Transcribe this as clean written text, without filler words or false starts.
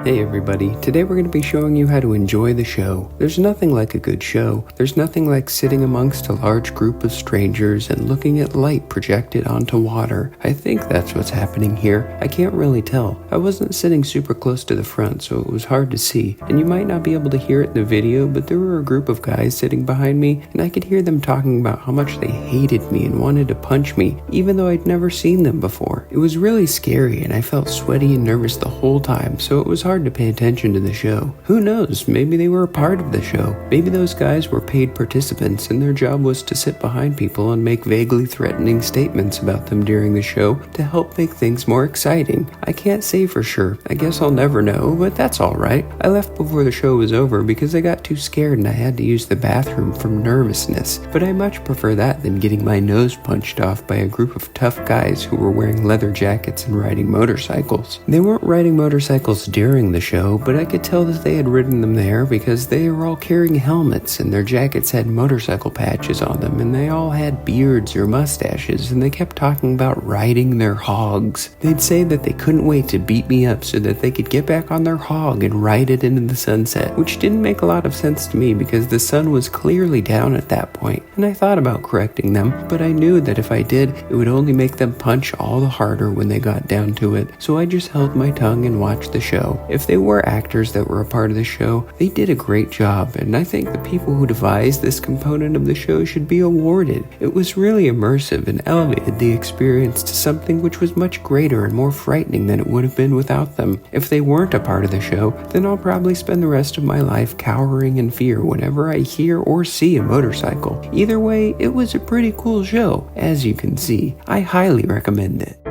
Hey everybody, today we're going to be showing you how to enjoy the show. There's nothing like a good show. There's nothing like sitting amongst a large group of strangers and looking at light projected onto water. I think that's what's happening here. I can't really tell. I wasn't sitting super close to the front, so it was hard to see. And you might not be able to hear it in the video, but there were a group of guys sitting behind me, and I could hear them talking about how much they hated me and wanted to punch me, even though I'd never seen them before. It was really scary, and I felt sweaty and nervous the whole time, so it was hard to pay attention to the show. Who knows, maybe they were a part of the show. Maybe those guys were paid participants and their job was to sit behind people and make vaguely threatening statements about them during the show to help make things more exciting. I can't say for sure. I guess I'll never know, but that's alright. I left before the show was over because I got too scared and I had to use the bathroom from nervousness, but I much prefer that than getting my nose punched off by a group of tough guys who were wearing leather jackets and riding motorcycles. They weren't riding motorcycles during the show, but I could tell that they had ridden them there because they were all carrying helmets and their jackets had motorcycle patches on them, and they all had beards or mustaches, and they kept talking about riding their hogs. They'd say that they couldn't wait to beat me up so that they could get back on their hog and ride it into the sunset, which didn't make a lot of sense to me because the sun was clearly down at that point, and I thought about correcting them, but I knew that if I did, it would only make them punch all the harder when they got down to it, so I just held my tongue and watched the show. If they were actors that were a part of the show, they did a great job, and I think the people who devised this component of the show should be awarded. It was really immersive and elevated the experience to something which was much greater and more frightening than it would have been without them. If they weren't a part of the show, then I'll probably spend the rest of my life cowering in fear whenever I hear or see a motorcycle. Either way, it was a pretty cool show. As you can see, I highly recommend it.